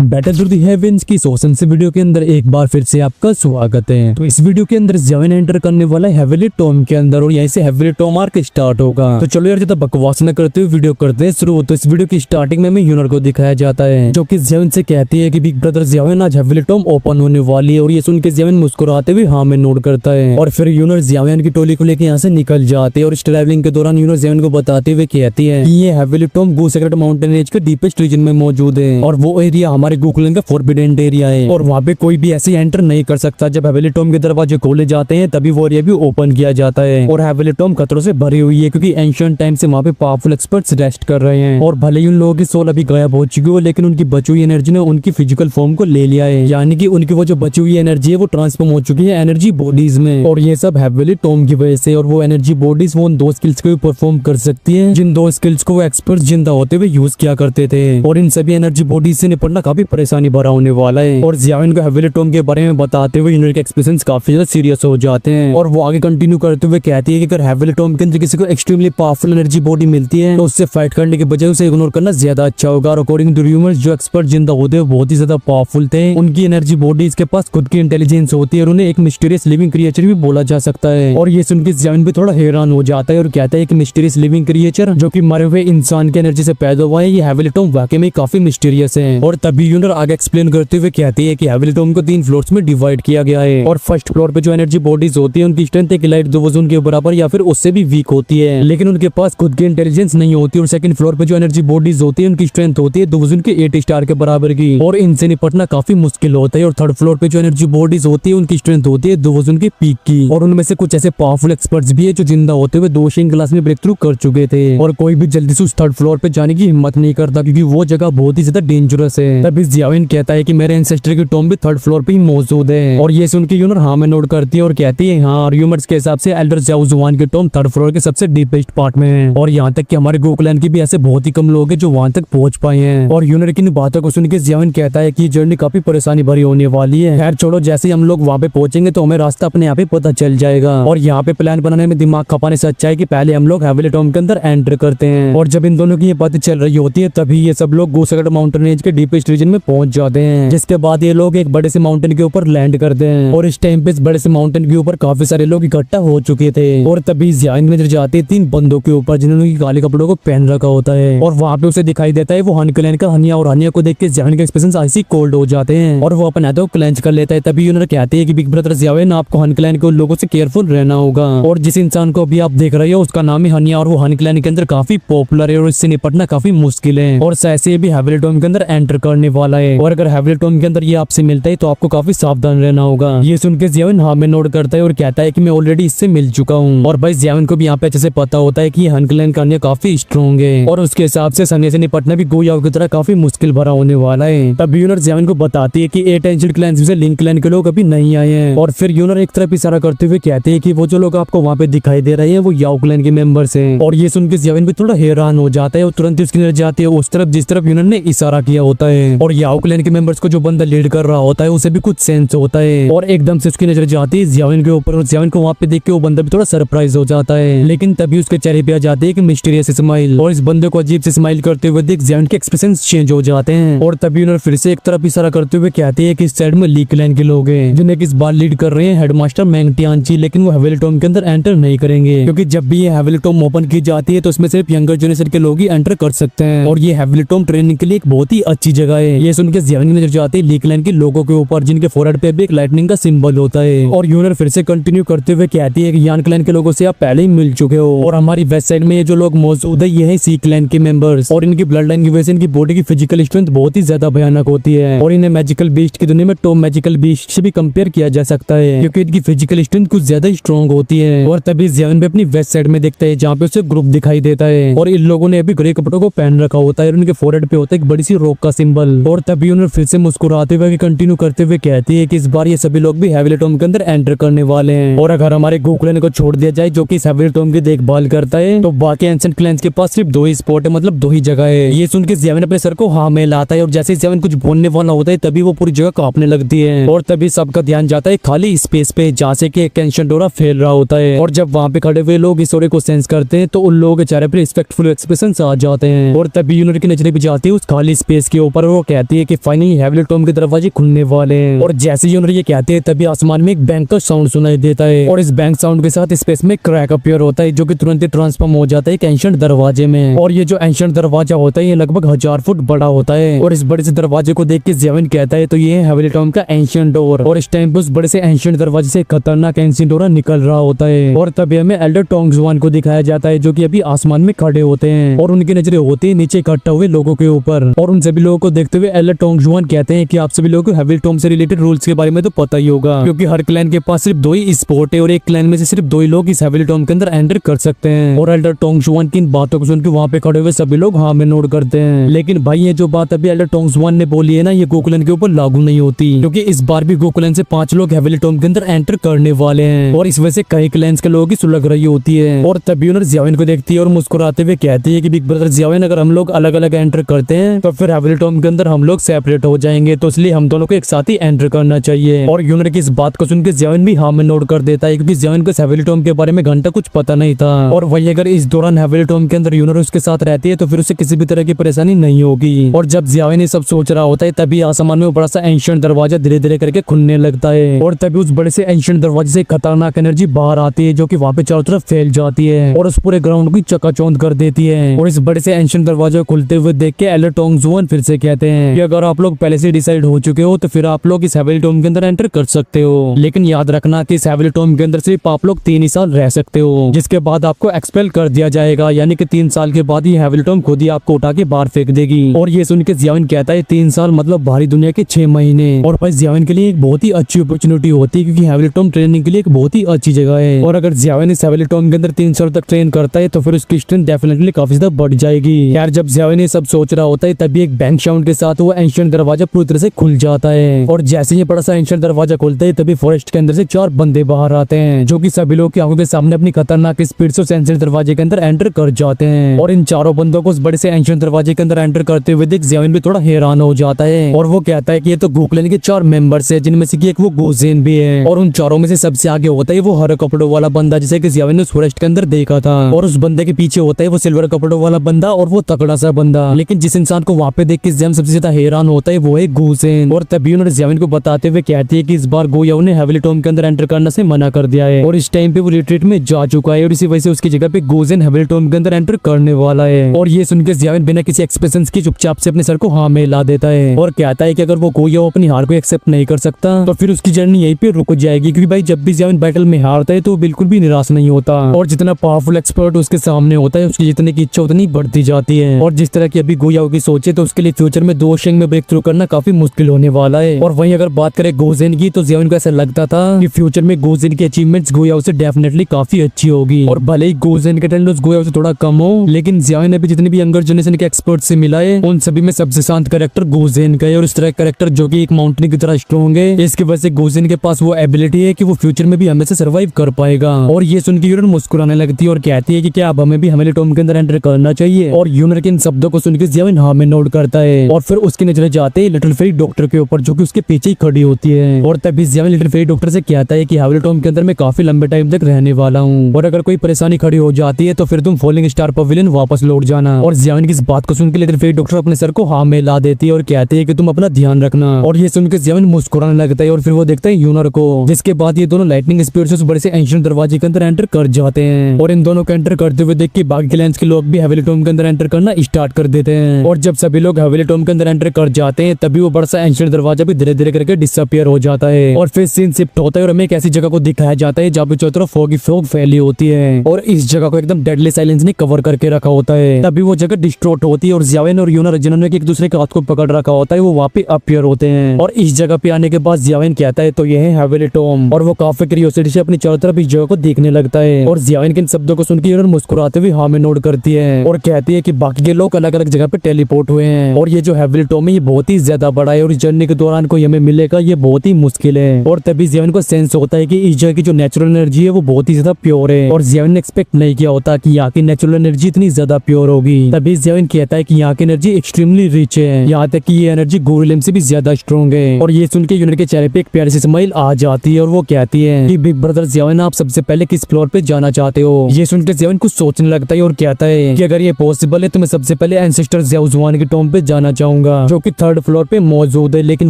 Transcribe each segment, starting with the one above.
Battle through the heavens की सोशन से video के अंदर एक बार फिर से आपका स्वागत है। तो इस वीडियो के अंदर ज़्याविन एंटर करने वाला है हेविली टॉम के अंदर और यहीं से हेविली टॉम आर्क स्टार्ट होगा। तो चलो यार ज्यादा बकवास न करते हुए वीडियो करते हैं शुरू। तो इस वीडियो की स्टार्टिंग में हमें यूनर को दिखाया जाता है जो कि ज़्याविन से कहती है कि बिग ब्रदर ज़्याविन आज हेविली टॉम ओपन होने वाली है और ये सुन के ज़्याविन मुस्कुराते हुए हाँ में नोट करता है और फिर यूनर ज़्याविन की टोली को लेकर यहाँ से निकल जाते हैं और इस ट्रैवलिंग के दौरान यूनर ज़्याविन को बताते हुए कहती है कि ये हेविली टॉम गू सेक्रेट माउंटेन रेंज के डीपेस्ट रीजन में मौजूद है और वो एरिया हमारे गोकुलन का फॉरबिडेन एरिया है और वहाँ पे कोई भी ऐसे एंटर नहीं कर सकता। जब हेविली टॉम के दरवाजे खोले जाते हैं तभी वो एरिया भी ओपन किया जाता है और हेविली टॉम खतरों से भरी हुई है क्योंकि एंशिएंट टाइम से वहाँ पे पावरफुल एक्सपर्ट्स रेस्ट कर रहे हैं और भले ही उन लोगों की सोल अभी गायब हो चुकी हो लेकिन उनकी बची हुई एनर्जी ने उनकी फिजिकल फॉर्म को ले लिया है, यानी कि उनकी वो जो बची हुई एनर्जी है वो ट्रांसफॉर्म हो चुकी है एनर्जी बॉडीज में और ये सब हेविली टॉम की वजह से। और वो एनर्जी बॉडीज वो उन दो स्किल्स को भी परफॉर्म कर सकती है जिन दो स्किल्स को वो एक्सपर्ट जिंदा होते हुए यूज किया करते थे और इन सभी एनर्जी बॉडीज से निपटना काफी परेशानी भरा होने वाला है। और ज़्याविन को हेविली टॉम के बारे में बताते हुए यूनर के एक्सप्रेशंस काफी ज्यादा सीरियस हो जाते हैं और वो आगे कंटिन्यू करते हुए कहती है कि अगर हेविली टॉम के अंदर किसी को एक्सट्रीमली पावरफुल एनर्जी बॉडी मिलती है तो उससे फाइट करने के बजाय उसे इग्नोर करना ज्यादा अच्छा होगा। और अकॉर्डिंग टू रूमर्स जो एक्सपर्ट जिंदा होते हैं बहुत ही ज्यादा पावरफुल थे, उनकी एनर्जी बॉडीज के पास खुद की इंटेलिजेंस होती है और उन्हें एक मिस्टीरियस लिविंग क्रिएचर भी बोला जा सकता है। और ये सुनकर ज़्याविन भी थोड़ा हैरान हो जाता है और कहता है कि मिस्टीरियस लिविंग क्रिएचर जो कि मरे हुए इंसान की एनर्जी से पैदा हुआ है, ये हेविली टॉम वाकई में काफी मिस्टीरियस है। और तभी यूनर आगे एक्सप्लेन करते हुए कहती है कि हेविली टॉम को 3 फ्लोर्स में डिवाइड किया गया है और फर्स्ट फ्लोर पे जो एनर्जी बॉडीज होती है उनकी स्ट्रेंथ एक लाइट डिवीजन के बराबर या फिर उससे भी वीक होती है, लेकिन उनके पास खुद की इंटेलिजेंस नहीं होती। और सेकंड फ्लोर पे जो एनर्जी बॉडीज होती है उनकी स्ट्रेंथ होती है डिवीजन के 8 स्टार के बराबर की और इनसे निपटना काफी मुश्किल होता है। और थर्ड फ्लोर पे जो एनर्जी बॉडीज होती है उनकी स्ट्रेंथ होती है डिवीजन के पीक की और उनमें से कुछ ऐसे पावरफुल एक्सपर्ट्स भी है जो जिंदा होते हुए 2 क्लास में ब्रेक थ्रू कर चुके थे और कोई भी जल्दी से उस थर्ड फ्लोर पे जाने की हिम्मत नहीं करता क्योंकि वो जगह बहुत ही ज्यादा डेंजरस है। तभी ज़्याविन कहता है कि मेरे एंसेस्टर की टॉम भी थर्ड फ्लोर पे ही मौजूद है और ये सुन के यूनर हाँ में नोट करती है और कहती है हाँ र्यूमर्स के हिसाब से एल्डर ज़्याओ जुआन की टॉम थर्ड फ्लोर के सबसे डीपेस्ट पार्ट में है और यहाँ तक कि हमारे गोकुलन की भी ऐसे बहुत ही कम लोग हैं जो वहां तक पहुंच पाए हैं। और यूनर की इन बातों को सुन के ज़्याविन कहता है कि जर्नी काफी परेशानी भरी होने वाली है। खैर छोड़ो, जैसे ही हम लोग वहाँ पे पहुंचेंगे तो हमें रास्ता अपने आप ही पता चल जाएगा। और यहाँ पे प्लान बनाने में दिमाग खपाने से अच्छा है कि पहले हम लोग हेविली टॉम के अंदर एंटर करते हैं। और जब इन दोनों की ये बात चल रही होती है तभी ये सब लोग गू सेक्रेट माउंटेन रेंज के डीपेस्ट रीजन में पहुंच जाते हैं, जिसके बाद ये लोग एक बड़े से माउंटेन के ऊपर लैंड करते हैं और इस टाइम पे इस बड़े से माउंटेन के ऊपर काफी सारे लोग इकट्ठा हो चुके थे। और तभी ज़्याविन नजर जाते हैं 3 बंदों के ऊपर जिन्होंने काले कपड़ों को पहन रखा होता है और वहाँ पे उसे दिखाई देता है वो हन क्लैन का हनिया और हनिया को देख के ज़्याविन के एक्सप्रेशन ऐसे कोल्ड हो जाते हैं और वो अपने हाथों को क्लेंच कर लेता है। तभी यूनर कहते हैं कि बिग ब्रदर ज़्याविन आपको हन क्लैन के उन लोगों से केयरफुल रहना होगा और जिस इंसान को भी आप देख रहे हो उसका नाम है हनिया और वो हन क्लैन के अंदर काफी पॉपुलर है और इससे निपटना काफी मुश्किल है और ऐसे भी हेविली टॉम के अंदर एंटर करने वाला है और अगर हेविली टॉम के अंदर ये आपसे मिलता है तो आपको काफी सावधान रहना होगा। ये सुन के ज़्याविन हाँ में नोट करता है और कहता है कि मैं ऑलरेडी इससे मिल चुका हूँ और भाई ज़्याविन को भी यहाँ पे अच्छे से पता होता है कि हन क्लैन का हनिया काफी स्ट्रॉन्ग है और उसके हिसाब से हनिया से निपटना भी गोयाओं की तरह काफी मुश्किल भरा होने वाला है। तब यूनर ज़्याविन को बताती है कि 8 एंशिएंट क्लैंस में से लिंक क्लैन के लोग अभी नहीं आए हैं और फिर यूनर एक तरफ इशारा करते हुए कहते हैं कि वो जो लोग आपको वहाँ पे दिखाई दे रहे हैं वो याओ क्लैन के मेंबर्स हैं। और ये सुन के ज़्याविन भी थोड़ा हैरान हो जाता है और तुरंत उसकी नजर जाती है उस तरफ जिस तरफ यूनर ने इशारा किया होता है और याओ क्लैन के मेंबर्स को जो बंदा लीड कर रहा होता है उसे भी कुछ सेंस होता है और एकदम से उसकी नजर जाती है ज़्याविन के ऊपर और ज़्याविन को वहाँ पे देख के वो बंदा भी थोड़ा सरप्राइज हो जाता है। लेकिन तभी उसके चेहरे पे आ जाती है एक मिस्टीरियस स्माइल और इस बंदे को अजीब से स्माइल करते हुए देख ज़्याविन के एक्सप्रेशन चेंज हो जाते हैं। और तभी यूनर फिर से एक तरफ इशारा करते हुए कहती है कि इस साइड में ली क्लैन के लोग हैं जिन्हें इस बार लीड कर रहे हैं हेडमास्टर मैंग टियानची, लेकिन वो हेविली टॉम के अंदर एंटर नहीं करेंगे क्योंकि जब भी ये हेविली टॉम ओपन की जाती है तो उसमें सिर्फ यंगर जनरेशन के लोग ही एंटर कर सकते हैं और ये हेविली टॉम ट्रेनिंग के लिए एक बहुत ही अच्छी जगह है। ये सुन के ज़्याविन नजर जाते हैं ली क्लैन के लोगों के ऊपर जिनके फोरहेड पे भी एक लाइटनिंग का सिंबल होता है और यूनर फिर से कंटिन्यू करते हुए कहती है कि यान क्लैन के लोगों से आप पहले ही मिल चुके हो और हमारी वेस्ट साइड में ये जो लोग मौजूद है ये है सी क्लैन के मेंबर्स और इनकी ब्लड लाइन की वजह से इनकी बॉडी की फिजिकल स्ट्रेंथ बहुत ही ज्यादा भयानक होती है और इन्हें मैजिकल बीस्ट की दुनिया में टॉप मैजिकल बीस्ट से भी कंपेयर किया जा सकता है क्योंकि इनकी फिजिकल स्ट्रेंथ कुछ ज्यादा ही स्ट्रॉन्ग होती है। और तभी ज़्याविन भी अपनी वेस्ट साइड में देखता है जहाँ पे उसे ग्रुप दिखाई देता है और इन लोगों ने अभी ग्रे कपड़ों को पहन रखा होता है और उनके फोरहेड पे होता है एक बड़ी सी रॉक का सिंबल। और तभी उन्हें फिर से मुस्कुराते हुए कंटिन्यू करते हुए कहती है कि इस बार ये सभी लोग भी हेविली टॉम के अंदर एंटर करने वाले हैं और अगर हमारे गोकुलन को छोड़ दिया जाए जो कि इस हेविली टॉम की देखभाल करता है तो बाकी एंशिएंट क्लैंस के पास सिर्फ 2 ही स्पॉट है, मतलब 2 ही जगह है। ये सुन के ज़्याविन अपने सर को हाँ में लाता है और जैसे ज़्याविन कुछ बोलने वाला होता है तभी वो पूरी जगह कांपने लगती है और तभी सबका ध्यान जाता है खाली स्पेस पे जहाँ से कि एक एंशिएंट ऑरा फैल रहा होता है। और जब वहाँ पे खड़े हुए लोग इस ऑरे को सेंस करते हैं तो उन लोगों के चेहरे पर रिस्पेक्टफुल एक्सप्रेशन आ जाते हैं और तभी यूनर की नजरें भी जाती है उस खाली स्पेस के ऊपर और वो कहती है कि फाइनली हेवली टॉम के दरवाजे खुलने वाले हैं। और जैसे यूनर ये कहते हैं तभी आसमान में एक बैंक का साउंड सुनाई देता है और इस बैंक साउंड के साथ स्पेस में क्रैक अपीयर होता है जो कि तुरंत ही ट्रांसफॉर्म हो जाता है एक एंशिएंट दरवाजे में। और ये जो एंशिएंट दरवाजा होता है ये लगभग 1000 फुट बड़ा होता है। और इस बड़े से दरवाजे को देख के ज़ेविन कहता है तो ये है हेवली टॉम का एंशिएंट डोर। और इस टाइम पे उस बड़े से एंशिएंट दरवाजे से खतरनाक एंशिएंट डोर निकल रहा होता है। और तभी हमें एल्डर टोंगजुआन को दिखाया जाता है जो कि अभी आसमान में खड़े होते हैं और उनकी नजरें होती है नीचे इकट्ठा हुए लोगों के ऊपर। और उन सभी लोगों को देखते हुए एल्डर टोंगजुआन कहते हैं कि आप सभी लोगों को हेवली टॉम से रिलेटेड रूल्स के बारे में तो पता ही होगा, क्योंकि हर क्लैन के पास सिर्फ 2 ही स्पोर्ट है और एक क्लैन में से सिर्फ 2 ही लोग इस हेवली टॉम के अंदर एंटर कर सकते हैं। और एल्डर टोंगजुआन की इन बातों को सुनकर वहाँ पे खड़े हुए सभी लोग हाँ में नोट करते हैं। लेकिन भाई ये जो बात अभी एल्डर टोंगजुआन ने बोली है ना ये गोकुलन के ऊपर लागू नहीं होती, क्योंकि इस बार भी गोकुलन से 5 लोग हेवली टॉम के अंदर एंटर करने वाले हैं और इस वजह से कई क्लैंस के लोगों की सुलग रही होती है। और तभी उन्हें ज़ेविन को देखती है और मुस्कुराते हुए कहती है कि बिग ब्रदर ज़ेविन अगर हम लोग अलग अलग एंटर करते हैं तो फिर हेवली टॉम के अंदर हम लोग सेपरेट हो जाएंगे, तो इसलिए हम दोनों को एक साथ ही एंटर करना चाहिए। और यूनर की इस बात को सुनकर ज़ेविन भी हाँ में नोट कर देता है, क्योंकि ज़ेविन को हेवली टॉम के बारे में घंटा कुछ पता नहीं था। और वही अगर इस दौरान हेवली टॉम के अंदर यूनर उसके साथ रहती है तो फिर उसे किसी भी तरह की परेशानी नहीं होगी। और जब ज़ेविन ये सब सोच रहा होता है तभी आसमान में बड़ा सा एंशिएंट दरवाजा धीरे धीरे करके खुलने लगता है और तभी उस बड़े से एंशिएंट दरवाजे से खतरनाक एनर्जी बाहर आती है जो कि वहाँ पे चारों तरफ फैल जाती है और उस पूरे ग्राउंड की चकाचौंध कर देती है। और इस बड़े से एंशिएंट दरवाजे खुलते हुए देख के एल्डर टोंगजुआन फिर से कहते हैं कि अगर आप लोग पहले से डिसाइड हो चुके हो तो फिर आप लोग इस हेवली टॉम के अंदर एंटर कर सकते हो, लेकिन याद रखना कि इस हेवली टॉम के अंदर सिर्फ आप लोग 3 ही साल रह सकते हो, जिसके बाद आपको एक्सपेल कर दिया जाएगा, यानी कि 3 साल के बाद ये हेवली टॉम खुद ही आपको उठा के बाहर फेंक देगी। और ये सुन के ज़ेविन कहता है 3 साल मतलब बाहरी दुनिया के 6 महीने। और भाई ज़ेविन के लिए एक बहुत ही अच्छी अपॉर्चुनिटी होती है, क्योंकि हेवली टॉम ट्रेनिंग के लिए एक बहुत ही अच्छी जगह है। और अगर ज़ेविन इस हेवली टॉम के अंदर 3 साल तक ट्रेन करता है तो फिर उसकी स्ट्रेंथ डेफिनेटली काफी ज्यादा बढ़ जाएगी। यार जब ज़ेविन ये सब सोच रहा होता है तभी एक बैंक साउंड के साथ वो एंशिएंट दरवाजा पूरी तरह से खुल जाता है। और जैसे ये बड़ा सा एंशिएंट दरवाजा खुलता है तभी फॉरेस्ट के अंदर से 4 बंदे बाहर आते हैं जो कि सभी लोग की आंखों के सामने अपनी खतरनाक स्पीड से एंशिएंट दरवाजे के अंदर एंटर कर जाते हैं। और इन चारों बंदों को उस बड़े से एंशिएंट दरवाजे के अंदर एंटर करते हुए देख ज़ेविन भी थोड़ा हैरान हो जाता है और वो कहता है कि ये तो गोकुलन के 4 मेंबर्स है, जिनमें से एक वो गोजेन भी है। और उन चारों में से सबसे आगे होता है वो हरे कपड़ों वाला बंदा जिसे कि ज़ेविन ने उस फॉरेस्ट के अंदर देखा था, और उस बंदे के पीछे होता है वो सिल्वर कपड़ों वाला बंदा और वो तगड़ा सा बंदा। लेकिन जिस इंसान को वहाँ पे देख के ज़ेविन सबसे ज्यादा हैरान होता है वो है गोजेन। और तभी उन्होंने ज़ेविन को बताते हुए कहती है कि इस बार गोयाओ ने हेवली टॉम के अंदर एंटर करने से मना कर दिया है और इस टाइम पे वो रिट्रीट में जा चुका है और इसी वजह से उसकी जगह पे गोजेन हेवली टॉम के अंदर एंटर करने वाला है। और ये सुनकर ज़ेविन बिना किसी एक्सप्रेशन के चुपचाप से अपने सर को हाँ में ला देता है और कहता है कि अगर वो गोयाओ अपनी हार को एक्सेप्ट नहीं कर सकता तो फिर उसकी जर्नी यहीं पे रुक जाएगी, क्योंकि भाई जब भी ज़ेविन बैटल में हारता है तो बिल्कुल भी निराश नहीं होता और जितना पावरफुल एक्सपर्ट उसके सामने होता है उसकी जितने की इच्छा उतनी बढ़ती जाती है। और जिस तरह की अभी गोयाओ की सोचे तो उसके लिए फ्यूचर में 2 शेंग में ब्रेक थ्रू करना काफी मुश्किल होने वाला है। और वहीं अगर बात करें गोजेन की तो ज़ेविन को ऐसा लगता था कि फ्यूचर में गोजेन की अचीवमेंट्स गोयाओ से डेफिनेटली काफी अच्छी होगी। और भले ही गोजेन के टैलेंट गोयाओ से थोड़ा कम हो, लेकिन ज़ेविन अभी जितने भी यंगर जनरेशन के एक्सपर्ट से मिला है उन सभी में सबसे शांत कैरेक्टर गोजेन का है। और इस तरह कैरेक्टर जो कि एक माउंटेन की तरह स्ट्रॉन्ग है, इसकी वजह से गोजेन के पास वो एबिलिटी है कि वो फ्यूचर में भी हमेशा सर्वाइव कर पाएगा। और ये सुन के यूनर मुस्कुराने लगती है और कहती है कि क्या अब हमें भी हेवली टॉम के अंदर एंटर करना चाहिए। और यूनर के इन शब्दों को सुनकर ज़ेविन हाँ में नोट करता है और फिर उसकी नजरें जाते हैं लिटिल फेरी डॉक्टर के ऊपर जो कि उसके पीछे ही खड़ी होती है। और तभी ज़ेविन लिटिल फेरी डॉक्टर से कहता है कि हेवली टॉम के अंदर मैं काफी लंबे टाइम तक रहने वाला हूँ और अगर कोई परेशानी खड़ी हो जाती है तो फिर तुम फॉलिंग स्टार पवेलियन वापस लौट जाना। और ज़ेविन की इस बात को सुनकर लिटिल फेरी डॉक्टर अपने सर को हाँ में ला देती है और कहती है कि तुम अपना ध्यान रखना। और ये सुनकर ज़ेविन मुस्कुराने लगता है और फिर वो देखता है यूनर को, जिसके बाद ये दोनों लाइटनिंग स्पीड से उस बड़े से एंशिएंट दरवाजे के अंदर एंटर कर जाते हैं। और इन दोनों को एंटर करते हुए देख के बाकी क्लैंस के लोग भी हेवली टॉम के अंदर एंटर करना स्टार्ट कर देते हैं। और जब सभी लोग हेवली टॉम के अंदर एंटर कर जाते हैं तभी वो बड़ा सा एंशिएंट दरवाजा भी धीरे धीरे करके डिसअपीयर हो जाता है और फिर सीन शिफ्ट होता है और हमें एक ऐसी जगह को दिखाया जाता है जहाँ पे चारों तरफ फॉग ही फॉग फैली होती है और इस जगह को एकदम डेडली साइलेंस ने कवर करके रखा होता है। तभी वो जगह डिस्ट्रॉट होती है और ज़ेविन और यूनर जिन्होंने एक दूसरे के हाथ को पकड़ रखा होता है वो वहाँ पे अपीयर होते हैं। और इस जगह पे आने के बाद ज़ेविन कहता है तो ये है हेवली टॉम और वो काफी क्यूरियोसिटी से अपनी चारों तरफ इस जगह को देखने लगता है। और ज़ेविन के इन शब्दों को सुनकर यूनर मुस्कुराते हुए हाँ में नोट करती है और कहती है कि बाकी के लोग अलग अलग जगह पे टेलीपोर्ट हुए हैं और ये जो हेवली टॉम है ये बहुत ही ज्यादा बड़ा है और इस जर्नी के दौरान कोई हमें मिलेगा ये बहुत ही मुश्किल है। और तभी ज़ेविन को सेंस होता है कि इस जगह की जो नेचुरल एनर्जी है वो बहुत ही ज्यादा प्योर है और ज़ेविन ने एक्सपेक्ट नहीं किया होता कि यहाँ की नेचुरल एनर्जी इतनी ज्यादा प्योर होगी। तभी ज़ेविन कहता है कि यहाँ की एनर्जी एक्सट्रीमली रिच है, यहाँ तक कि ये एनर्जी गोरिल्लम से भी ज्यादा स्ट्रॉन्ग है। और ये सुन के यूनर के चेहरे पे एक प्यारी सी स्माइल आ जाती है और वो कहती है कि बिग ब्रदर ज़ेविन आप सबसे पहले किस फ्लोर पे जाना चाहते हो। ये सुनकर ज़ेविन कुछ सोचने लगता है और कहता है कि अगर ये पॉसिबल है तो मैं सबसे पहले एंसेस्टर ज़ेउज़ुआन की टॉम पे जाना चाहूंगा बताऊंगा जो कि थर्ड फ्लोर पे मौजूद है, लेकिन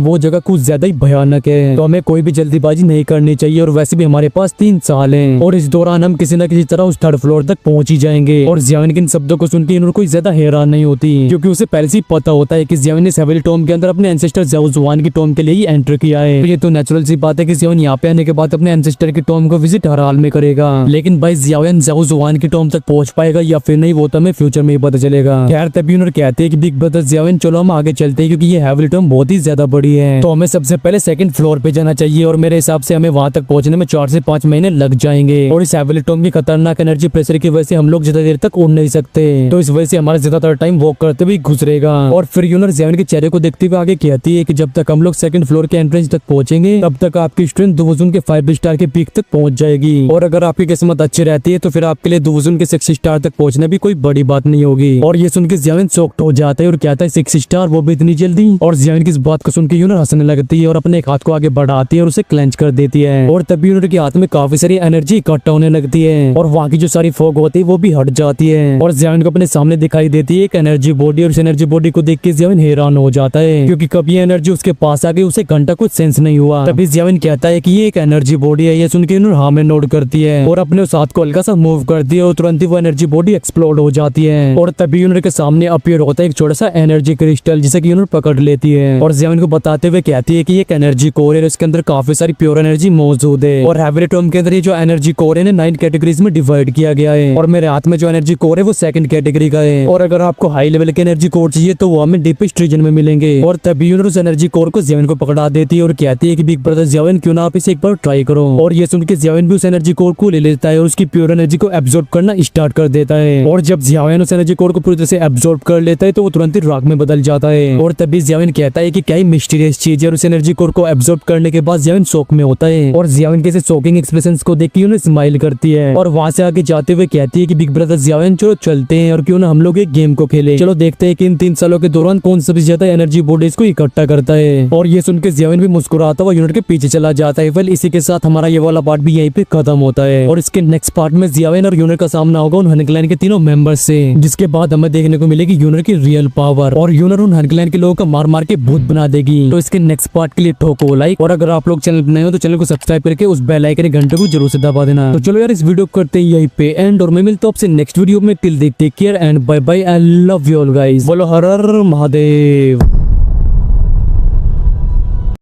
वो जगह कुछ ज्यादा ही भयानक है, तो हमें कोई भी जल्दीबाजी नहीं करनी चाहिए। और वैसे भी हमारे पास 3 साल हैं और इस दौरान हम किसी न किसी तरह उस थर्ड फ्लोर तक पहुंच ही जाएंगे। और जियाविन के इन शब्दों को सुनकर इन्होंने कोई ज्यादा हैरान नहीं होती, क्योंकि उसे पहले से ही पता होता है कि जियाविन ने हेवेली टॉम के अंदर अपने एंसेस्टर ज़ाओज़ुआन की टॉम के लिए ही एंटर किया है। तो ये तो नेचुरल सी बात है कि जियाविन यहाँ पे आने के बाद अपने एंसेस्टर की टॉम को विजिट हर हाल में करेगा। लेकिन भाई जियाविन ज़ाओज़ुआन की टॉम तक पहुंच पाएगा या फिर नहीं, वो तो हमें फ्यूचर में ही पता चलेगा। खैर तभी उन्होंने कहते हैं कि बिग ब्रदर जियाविन चलो हम आगे चलते हैं, क्योंकि ये हेवेली टॉम बहुत ही ज्यादा बड़ी है, तो हमें सबसे पहले सेकंड फ्लोर पे जाना चाहिए। और मेरे हिसाब से हमें वहां तक पहुंचने में 4 से 5 महीने लग जाएंगे। और इस हेवेली टॉम की खतरनाक एनर्जी प्रेशर की वजह से हम लोग ज्यादा देर तक उड़ नहीं सकते, तो इस वजह से हमारा ज्यादातर टाइम वॉक करते हुए गुजरेगा। और फिर यूनर जियाविन के चेहरे को देखते हुए आगे कहती है कि जब तक हम लोग सेकंड फ्लोर के एंट्रेंस तक पहुंचेंगे तब तक आपकी स्ट्रेंथ दुवजुन के 5 स्टार के पीक तक पहुंच जाएगी। और अगर आपकी किस्मत अच्छी रहती है तो फिर आपके लिए दुवजुन के 6 स्टार तक पहुंचना भी कोई बड़ी बात नहीं होगी। और ये सुन के जियाविन शॉक्ड हो जाता है और कहता है 6 स्टार, वो भी इतनी जल्दी। और जियाविन की इस बात को सुन के यूनर हंसने लगती है और अपने एक हाथ को आगे बढ़ाती है और उसे क्लेंच कर देती है। और तभी यूनर के हाथ में काफी सारी एनर्जी इकट्ठा होने लगती है और वहाँ की जो सारी फॉग होती है वो भी हट जाती है। और जियाविन को अपने सामने दिखाई देती है एक एनर्जी बॉडी, और इस एनर्जी बॉडी को देख के जियाविन हैरान हो जाता है, क्योंकि कभी एनर्जी उसके पास आ गई उसे घंटा कुछ सेंस नहीं हुआ। तभी जियाविन कहता है कि ये एक एनर्जी बॉडी है। ये सुन के यूनर हाँ में नोट करती है और अपने उस हाथ को हल्का सा मूव करती है और तुरंत ही वो एनर्जी बॉडी एक्सप्लोड हो जाती है। और तभी यूनर के सामने अपीयर होता है एक छोटा सा एनर्जी क्रिस्टल, जिसे कि यूनर पकड़ लेती है और जियाविन को बताते हुए कहती है कि ये एक एनर्जी कोर है, इसके अंदर काफी सारी प्योर एनर्जी मौजूद है। और हेवेली टॉम के अंदर ये जो एनर्जी कोर है 9 कैटेगरीज में डिवाइड किया गया है, और मेरे हाथ में जो एनर्जी कोर है वो 2nd कैटेगरी का है। और अगर आपको हाई लेवल के एनर्जी कोर चाहिए तो वो हमें डीपेस्ट रीजन में मिलेंगे। और तभी यूनर उस एनर्जी कोर को जियाविन को पकड़ा देती है और कहती है कि बिग ब्रदर जियाविन क्यों ना आप इसे एक बार ट्राई करो। और ये सुन के जियाविन भी उस एनर्जी कोर को ले लेता है और उसकी प्योर एनर्जी को एब्जॉर्ब करना स्टार्ट कर देता है। और जब जियाविन उस एनर्जी कोर को पूरी तरह से एब्जॉर्ब कर लेता है तो वो तुरंत ही राख में बदल जाता है। और तभी जियाविन कहता है कि क्या ही मिस्टीरियस चीज है, और उस एनर्जी कोर को एब्जॉर्ब करने के बाद जियाविन शॉक में होता है। और जियाविन के शॉकिंग एक्सप्रेशंस को देख के उन्हें स्माइल करती है और वहां से आगे जाते हुए कहती है कि बिग ब्रदर जियाविन चलो चलते हैं और क्यों ना हम लोग एक गेम को खेले। चलो देखते हैं कि इन 3 सालों के दौरान कौन सबसे ज्यादा एनर्जी बॉडीज को इकट्ठा करता है। और ये सुन के जियाविन भी मुस्कुराता हुआ यूनिट के पीछे चला जाता है। वेल इसी के साथ हमारा ये वाला पार्ट भी यहीं पे खत्म होता है और इसके नेक्स्ट पार्ट में जियाविन और यूनिट का सामना होगा उन हनी क्लैन के तीनों मेंबर्स से, जिसके बाद हमें देखने को मिलेगी यूनिट की रियल पावर और यूनिट उन हनी क्लैन के लोगों को मार मार के भूत बना देगी। तो इसके नेक्स्ट पार्ट के लिए ठोको लाइक, और अगर आप लोग चैनल पर नए हो तो चैनल को सब्सक्राइब करके उस बेल आइकन घंटे को जरूर से दबा देना। तो चलो यार इस वीडियो करते हैं यहीं पे एंड, और मैं मिलता हूं आपसे नेक्स्ट वीडियो में। Till then take care and bye bye, I love you all guys. बोलो हर हर महादेव।